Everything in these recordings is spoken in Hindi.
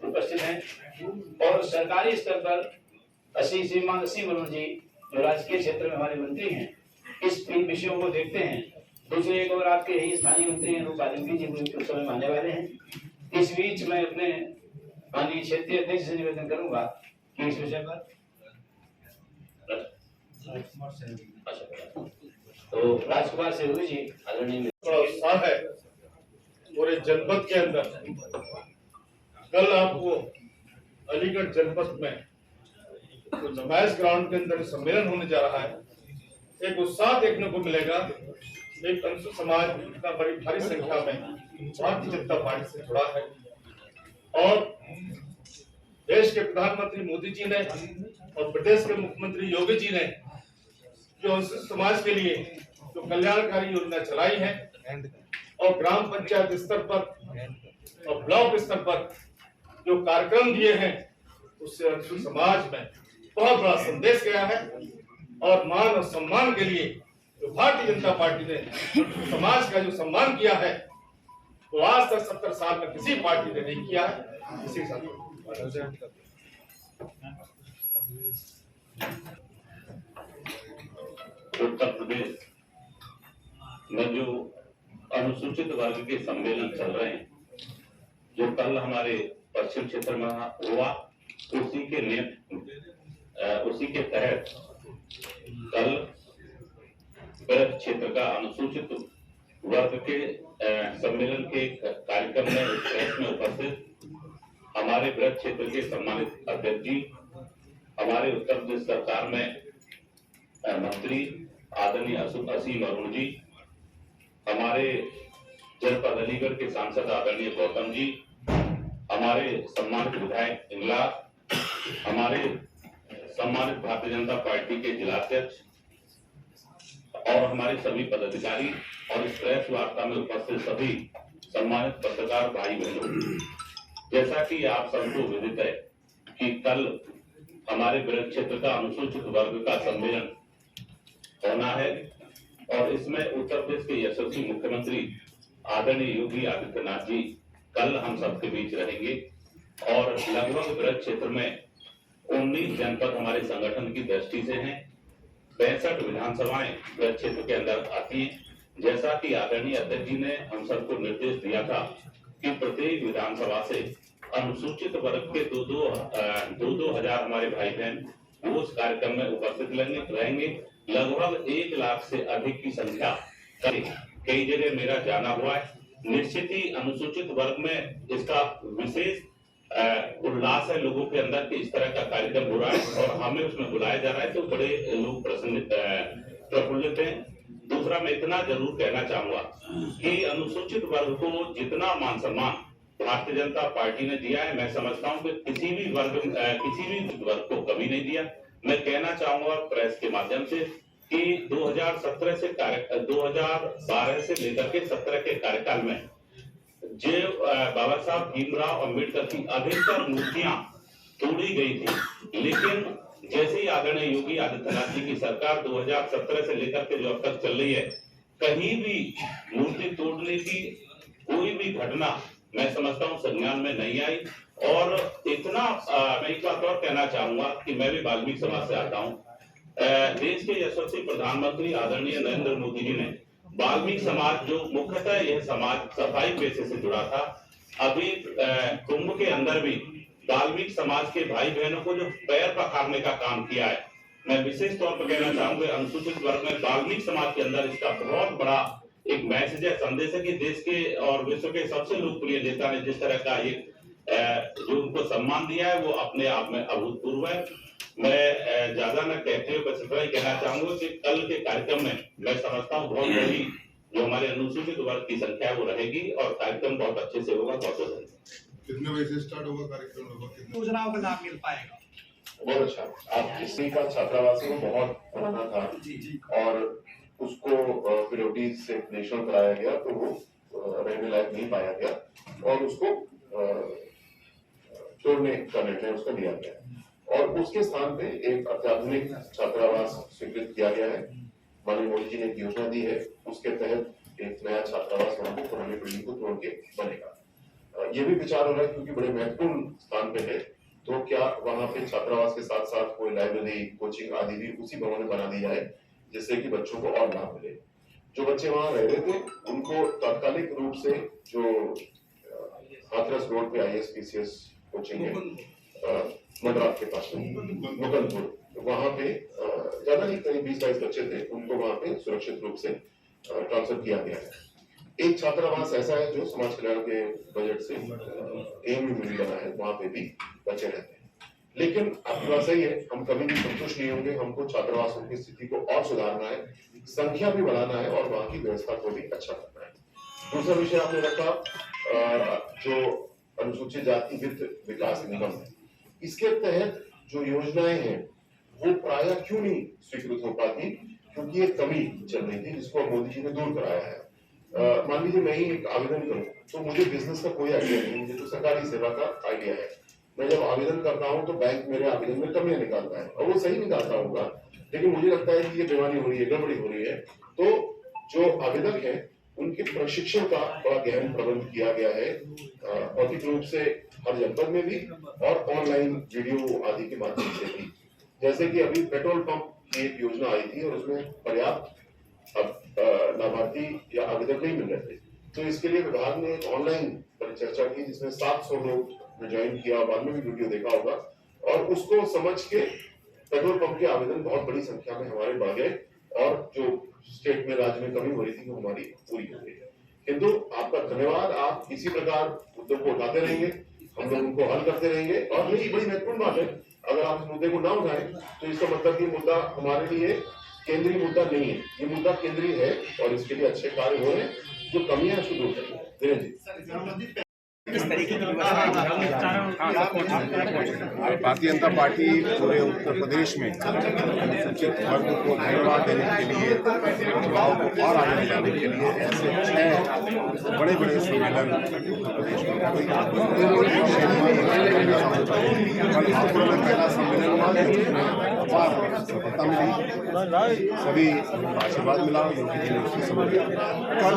उपस्थित हैं और सरकारी स्तर पर श्रीमान असीम अरुण जी जो राजकीय क्षेत्र में हमारे मंत्री हैं, इन विषयों को देखते हैं। दूसरे एक और आपके यही स्थानीय मंत्री हैं रूप आदित्य जी कुछ समय में आने वाले हैं। इस बीच मैं अपने माननीय क्षेत्रीय अध्यक्ष से निवेदन करूंगा कि इस विषय पर तो राजकुमार सेवू जी आदरणीय बड़ा उत्साह है पूरे जनपद के अंदर। कल आपको अलीगढ़ जनपद में तो नुमाइश ग्राउंड के अंदर सम्मेलन होने जा रहा है। एक उत्साह देखने को मिलेगा। एक अनुसूचित समाज का बड़ी भारी संख्या में भारतीय जनता पार्टी से जुड़ा है और देश के प्रधानमंत्री मोदी जी ने और प्रदेश के मुख्यमंत्री योगी जी ने जो अनुसूचित समाज के लिए जो कल्याणकारी योजना चलाई है और ग्राम पंचायत स्तर पर और ब्लॉक स्तर पर जो कार्यक्रम दिए हैं, उससे अनुसूचित समाज में बहुत बड़ा संदेश गया है और मान और सम्मान के लिए जो भारतीय जनता पार्टी ने समाज का जो सम्मान किया है तो आज तक 70 साल में किसी पार्टी ने नहीं किया है। इसी साथ उत्तर प्रदेश में जो अनुसूचित वर्ग के सम्मेलन चल रहे हैं, जो कल हमारे पश्चिम क्षेत्र में हुआ, उसी के तहत कल ब्रज क्षेत्र का अनुसूचित वर्ग के सम्मेलन के कार्यक्रम में में उपस्थित हमारे ब्रज क्षेत्र के सम्मानित अध्यक्ष जी, हमारे उत्तर प्रदेश सरकार में मंत्री आदरणीय असीम अरुण जी, हमारे जनपद अलीगढ़ के सांसद आदरणीय गौतम जी, हमारे सम्मानित विधायक इंगला, हमारे सम्मानित भारतीय जनता पार्टी के जिलाध्यक्ष और हमारे सभी पदाधिकारी और इस प्रेस वार्ता में उपस्थित सभी सम्मानित पत्रकार भाई बहनों, जैसा कि आप सबको विदित है कि कल हमारे ब्रज क्षेत्र का अनुसूचित वर्ग का सम्मेलन होना है और इसमें उत्तर प्रदेश के यशस्वी मुख्यमंत्री आदरणीय योगी आदित्यनाथ जी कल हम सबके बीच रहेंगे और लगभग ब्रज क्षेत्र में 19 जनपद हमारे संगठन की दृष्टि से हैं। 65 विधानसभाएं ब्रज क्षेत्र के अंदर आती हैं। जैसा कि आदरणीय अध्यक्ष जी ने हम सबको निर्देश दिया था कि प्रत्येक विधानसभा से अनुसूचित वर्ग के दो हजार हमारे भाई बहन वो उस कार्यक्रम में उपस्थित रहेंगे। लगभग 1 लाख से अधिक की संख्या कई जगह मेरा जाना हुआ है। निश्चित ही अनुसूचित वर्ग में इसका विशेष उल्लास है लोगों के अंदर कि इस तरह का कार्यक्रम हो रहा है और हमें उसमें बुलाया जा रहा है, तो बड़े लोग प्रफुल्लित हैं। दूसरा, मैं इतना जरूर कहना चाहूंगा कि अनुसूचित वर्ग को जितना मान सम्मान भारतीय जनता पार्टी ने दिया है, मैं समझता हूं कि किसी भी वर्ग को कभी नहीं दिया। मैं कहना चाहूंगा प्रेस के माध्यम से कि 2012 से लेकर के 17 के कार्यकाल में जो बाबा साहब भीमराव अम्बेडकर की अधिकतर मूर्तियां तोड़ी गई थी, लेकिन जैसे ही आदरणीय योगी आदित्यनाथ जी की सरकार 2017 से लेकर के जो अब तक चल रही है, कहीं भी मूर्ति तोड़ने की कोई भी घटना मैं समझता हूँ संज्ञान में नहीं आई। और इतना मैं एक बात और कहना चाहूंगा कि मैं भी वाल्मीकि समाज से आता हूँ। देश के यशस्वी प्रधानमंत्री आदरणीय नरेंद्र मोदी जी ने वाल्मीकि समाज, जो मुख्यतः यह समाज सफाई पेशे से जुड़ा था, अभी कुंभ के अंदर भी वाल्मीकि समाज के भाई बहनों को जो पैर पखारने का काम किया है, मैं विशेष तौर पर कहना चाहूंगा अनुसूचित वर्ग में वाल्मीकि समाज के अंदर इसका बहुत बड़ा एक मैसेज है, संदेश है कि देश के और विश्व के सबसे लोकप्रिय नेता ने जिस तरह का एक जो उनको सम्मान दिया है वो अपने आप में अभूतपूर्व है। मैं ज्यादा न कहते हुए बस इतना ही कहना चाहूंगा कि कल के कार्यक्रम में मैं समझता हूँ बहुत बड़ी जो हमारे अनुसूचित वर्ग की संख्या वो रहेगी और कार्यक्रम बहुत अच्छे से होगा। कितने बजे से स्टार्ट होगा कार्यक्रम? योजनाओं का लाभ मिल पाएगा? बहुत अच्छा। आप किसी का छात्रावास को बहुत पढ़ना था और उसको प्रियोरिटी से नेशनल कराया गया तो वो रहने लायक नहीं पाया गया और उसको छोड़ने का निर्णय उसका लिया गया और उसके स्थान पे एक अत्याधुनिक छात्रावास स्वीकृत किया गया है। माननीय मोदी जी ने एक योजना दी है, उसके तहत एक नया छात्रावास वहां पे पुरानी बिल्डिंग को तोड़ के बनेगा। ये भी विचार हो रहा है क्योंकि बड़े महत्वपूर्ण स्थान पे है, तो क्या वहां पे छात्रावास के साथ साथ कोई लाइब्रेरी, कोचिंग आदि भी उसी भवन में बना दी जाए, जिससे कि बच्चों को और लाभ मिले। जो बच्चे वहां रह रहे थे उनको तात्कालिक रूप से जो हाथरस रोड पे IAS-PCS कोचिंग है मद्रास के पास में मुकंदपुर, वहां पे ज्यादा नहीं करीब 20-22 बच्चे थे, उनको वहां पे सुरक्षित रूप से ट्रांसफर किया गया है। एक छात्रावास ऐसा है जो समाज कल्याण के बजट से AMU में भी बना है, वहां पे भी बच्चे रहते हैं। लेकिन आपकी बात सही है, हम कभी भी संतुष्ट नहीं होंगे, हमको छात्रावासों की स्थिति को और सुधारना है, संख्या भी बढ़ाना है और वहां की व्यवस्था को भी अच्छा करना है। दूसरा विषय आपने रखा जो अनुसूचित जाति वित्त विकास निगम है, इसके तहत जो योजनाएं हैं वो प्रायः क्यों नहीं स्वीकृत हो पाती, क्योंकि एक कमी चल रही थी जिसको मोदी जी ने दूर कराया है। मान लीजिए मैं ही एक आवेदन करूं तो मुझे बिजनेस का कोई आइडिया नहीं, मुझे तो सरकारी सेवा का आइडिया है। मैं जब आवेदन करता हूं तो बैंक मेरे आवेदन में कमियां निकालता है और वो सही निकालता होगा, लेकिन मुझे लगता है कि ये बेईमानी हो रही है, गड़बड़ी हो रही है। तो जो आवेदक है उनके प्रशिक्षण का बड़ा गहन प्रबंध किया गया है, भौतिक रूप से हर जनपद में भी और ऑनलाइन वीडियो आदि के माध्यम से भी। जैसे कि अभी पेट्रोल पंप की एक योजना आई थी और उसमें पर्याप्त लाभार्थी या आवेदक नहीं मिल रहे थे, तो इसके लिए विभाग ने एक ऑनलाइन परिचर्चा की जिसमें 700 लोग ने ज्वाइन किया, बाद में भी वीडियो देखा होगा, और उसको समझ के पेट्रोल पंप के आवेदन बहुत बड़ी संख्या में हमारे बढ़ गए और जो स्टेट में राज्य में कमी हो रही थी वो हमारी पूरी हो गई है। किंतु आपका धन्यवाद, आप इसी प्रकार मुद्दों को उठाते रहेंगे, हम लोग उनको हल करते रहेंगे। और ये बड़ी महत्वपूर्ण बात है, अगर आप इस मुद्दे को ना उठाएं तो इसका मतलब ये मुद्दा हमारे लिए केंद्रीय मुद्दा नहीं है, ये मुद्दा केंद्रीय है और इसके लिए अच्छे कार्य हो रहे हैं, जो कमियां हैं उसको दूर करेंगे। जी भारतीय जनता पार्टी पूरे उत्तर प्रदेश में अनुसूचित वर्ग को धन्यवाद देने के लिए, चुनाव को और आगे ले जाने के लिए ऐसे 6 बड़े बड़े सम्मेलन उत्तर प्रदेश में पहला सम्मेलन हुआ जिसमें अपार सफलता मिली, सभी आशीर्वाद मिला, योगी जी ने उसकी समझ कल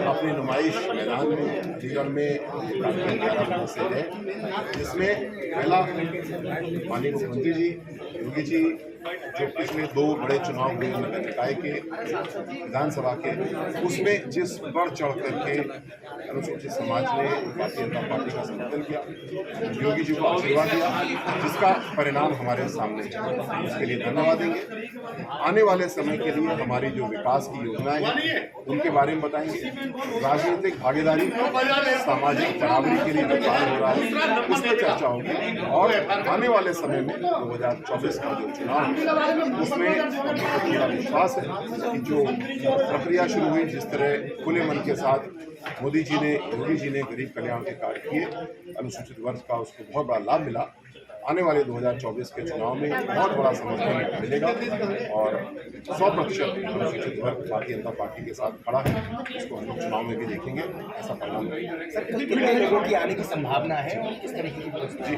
अपनी नुमाइश मैदान में अलीगढ़ में से है, जिसमें पहला माननीय मुख्यमंत्री जी योगी जी जो पिछले 2 बड़े चुनाव हुए नगर निकाय के, विधानसभा के, उसमें जिस बढ़ चढ़ करके अनुसूचित समाज ने भारतीय जनता पार्टी का समर्थन किया, योगी जी को आशीर्वाद दिया, जिसका परिणाम हमारे सामने है, उसके लिए धन्यवाद देंगे। आने वाले समय के लिए हमारी जो विकास की योजनाएं हैं उनके बारे में बताएंगे, राजनीतिक भागीदारी, सामाजिक बराबरी के लिए जो कार्य हो रहा है उस पर चर्चा होगी और आने वाले समय में 2024 का जो चुनाव उसमें पूरा विश्वास है कि जो प्रक्रिया शुरू हुई, जिस तरह खुले मन के साथ मोदी जी ने, योगी जी ने गरीब कल्याण के कार्य किए, अनुसूचित वर्ग का उसको बहुत बड़ा लाभ मिला। आने वाले 2024 के चुनाव में बहुत बड़ा समर्थन मिलेगा और 100% अनुसूचित वर्ग भारतीय जनता पार्टी के साथ खड़ा है, इसको हम लोग चुनाव में भी देखेंगे, ऐसा परिणाम सर कितने लोगों की आने की संभावना है और किस तरीके की व्यवस्था? जी,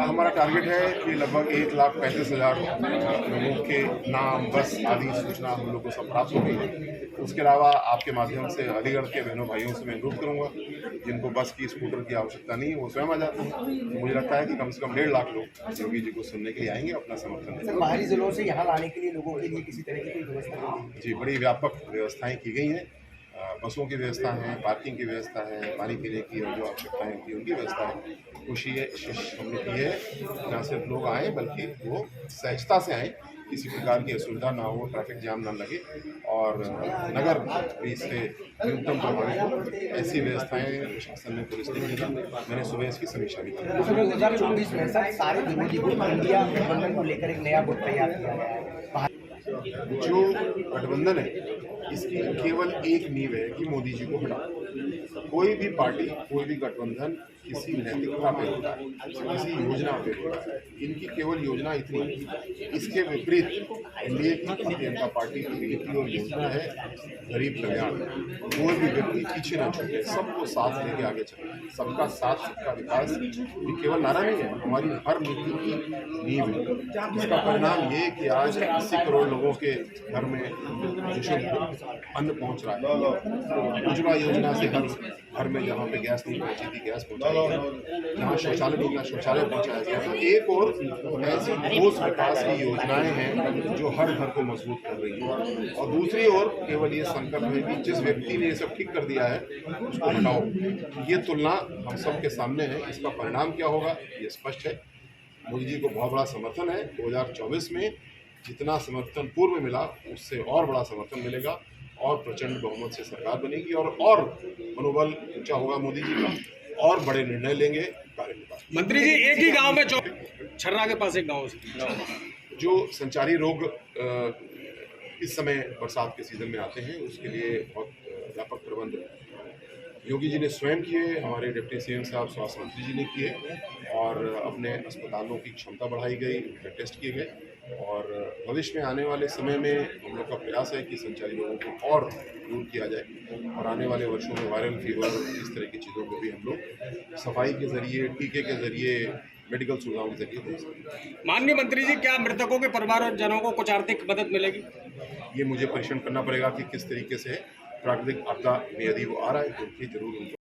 हमारा टारगेट है कि लगभग 1,35,000 लोगों के नाम, बस आदि सूचना हम लोग को सब प्राप्त हो गई है। उसके अलावा आपके माध्यम से अलीगढ़ के बहनों भाइयों से मैं अनुरोध करूँगा, जिनको बस की, स्कूटर की आवश्यकता नहीं है वो स्वयं आ जाते हैं। मुझे लगता है कि कम से कम 1.5 लाख लोग योगी जी को सुनने के लिए आएंगे, अपना समर्थन देंगे। बाहरी जिलों से यहाँ लाने के लिए लोगों के लिए किसी तरह की कोई व्यवस्था नहीं? जी, बड़ी व्यापक व्यवस्थाएं की गई हैं, बसों की व्यवस्था है, पार्किंग की व्यवस्था है, पानी पीने की और जो आवश्यकताएं होती है उनकी व्यवस्था है, कोशिश हमने की है न सिर्फ लोग आए बल्कि वो सहजता से आए, किसी प्रकार की असुविधा ना हो, ट्रैफिक जाम ना लगे और नगर भी इससे न्यूनतम प्रभावित हो, ऐसी व्यवस्थाएं प्रशासन ने, पुलिस ने की। मैंने सुबह इसकी समीक्षा भी की। 2024 में सर सारे विरोधी गुट इंडिया गठबंधन को लेकर एक नया गुट तैयार किया गया है। जो गठबंधन है इसकी केवल एक नींव है कि मोदी जी को हटाओ। कोई भी पार्टी, कोई भी गठबंधन किसी नैतिकता पे होता है, किसी योजना पे होता है, इनकी केवल योजना इतनी है। इसके विपरीत एनडीए की भारतीय जनता पार्टी की नीति और योजना है गरीब कल्याण, कोई भी व्यक्ति पीछे न छूटे, सबको साथ लेके आगे चलना है, सबका साथ सबका विकास। ये केवल नारा नहीं है, हमारी हर नीति की नींव है। इसका परिणाम ये कि आज 80 करोड़ लोगों के घर में निःशुल्क अन्न पहुंच रहा है। उज्ज्वला योजना से हर घर में जहाँ पे गैस नहीं पहुंची थी गैस पहुंचाई गई, जहाँ शौचालय नहीं मिला शौचालय पहुंचाया गया। तो एक और ऐसी ठोस विकास की योजनाएं हैं जो हर घर को मजबूत कर रही है, और दूसरी ओर केवल ये संकल्प है कि जिस व्यक्ति ने ये सब ठीक कर दिया है उसको हटाओ। ये तुलना हम सब के सामने है, इसका परिणाम क्या होगा ये स्पष्ट है। मोदी जी को बहुत बड़ा समर्थन है। 2024 में जितना समर्थन पूर्व में मिला उससे और बड़ा समर्थन मिलेगा और प्रचंड बहुमत से सरकार बनेगी और मनोबल ऊंचा होगा मोदी जी का और बड़े निर्णय लेंगे कार्य। मंत्री जी एक ही गांव में छर्रा के पास एक गांव से जो संचारी रोग इस समय बरसात के सीजन में आते हैं उसके लिए बहुत व्यापक प्रबंध योगी जी ने स्वयं किए, हमारे डिप्टी सीएम साहब स्वास्थ्य मंत्री जी ने किए और अपने अस्पतालों की क्षमता बढ़ाई गई, टेस्ट किए गए और भविष्य में आने वाले समय में हम लोग का प्रयास है कि संचारी रोगों को और दूर किया जाए और आने वाले वर्षों में वायरल फीवर इस तरह की चीज़ों को भी हम लोग सफाई के जरिए, टीके के जरिए, मेडिकल सुविधाओं के जरिए दे सकते। माननीय मंत्री जी, क्या मृतकों के परिवारजनों को कुछ आर्थिक मदद मिलेगी? ये मुझे परीक्षण करना पड़ेगा कि किस तरीके से प्राकृतिक आपदा में यदि वो आ रहा है तो उनकी जरूर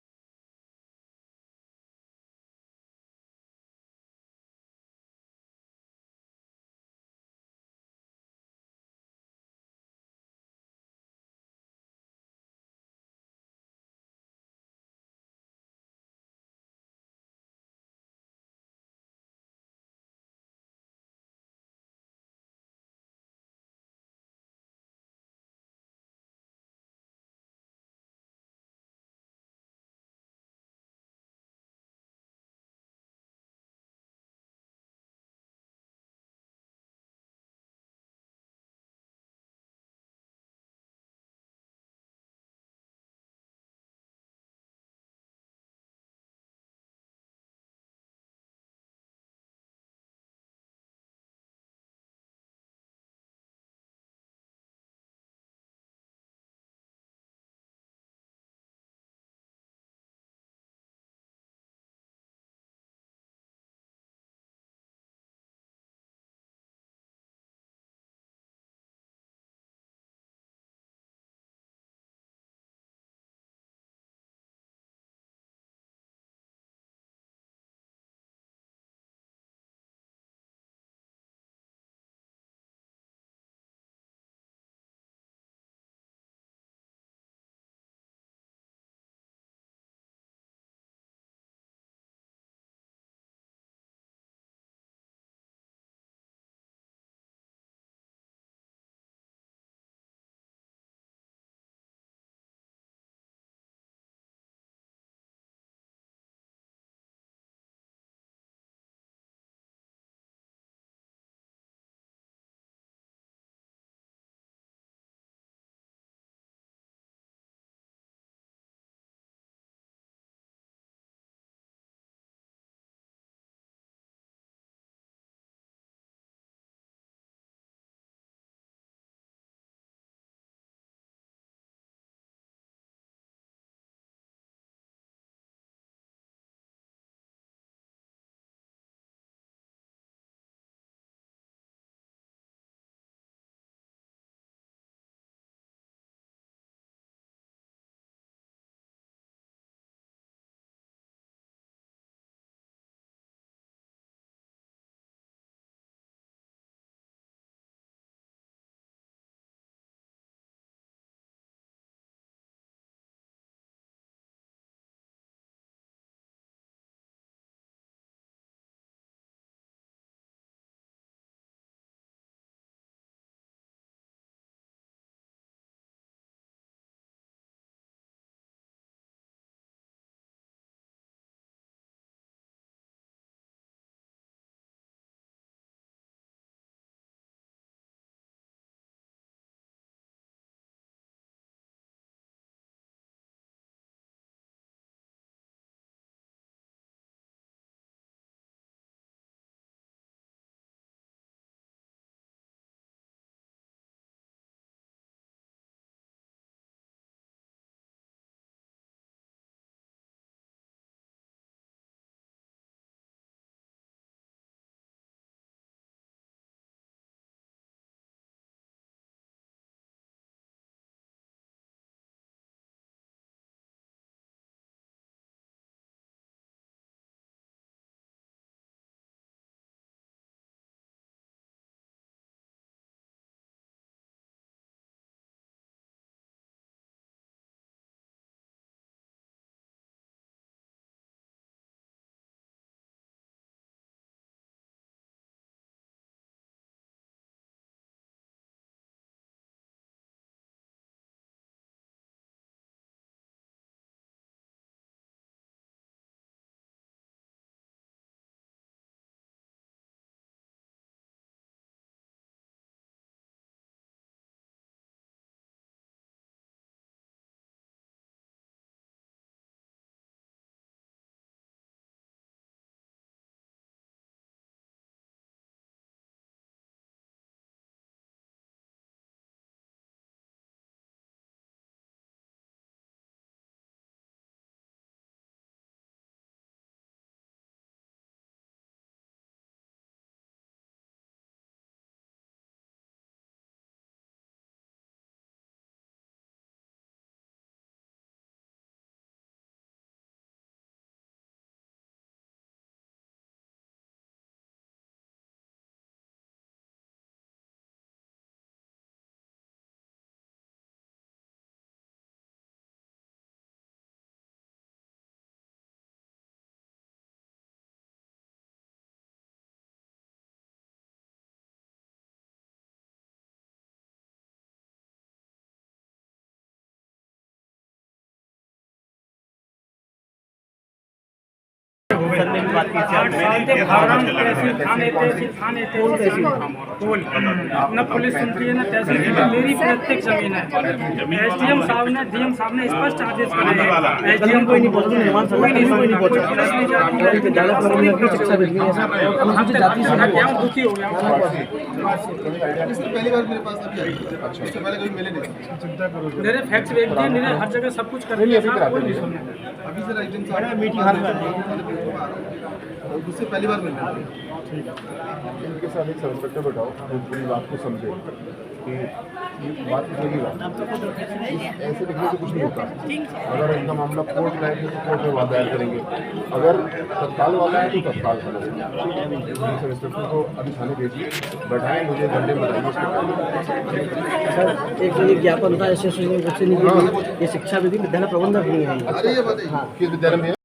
बात की थी न पुलिस सुनती है न तहसील की, मेरी प्रत्येक जमीन है। एसडीएम साहब ने डीएम साहब ने स्पष्ट आदेश करे हैं, एसडीएम कोई नहीं पहुंचा, कोई नहीं पहुंचा, पुलिस नहीं जाती है। क्या दुखी हो गया मेरे फैक्ट्स भेज दिए, मेरे हर जगह सब कुछ कर दिया, कोई नहीं सुना। उससे पहली बार मिलना इनके साथ एक सब इंस्पेक्टर बैठाओ जो पूरी बात को समझे कि ये बात लगी बात ऐसे लिखने से कुछ नहीं होता। अगर इनका मामला कोर्ट में है तो कोर्ट में बात दायर करेंगे, अगर तत्काल वाला है तो तत्काल करेंगे। सब इंस्पेक्टर को अभी थाने भेजिए, बैठाएं, मुझे घंटे में बताएंगे। सर एक ज्ञापन था एसोसिएशन ये शिक्षा विधि विद्यालय प्रबंधक नहीं है। किस विद्यालय में है?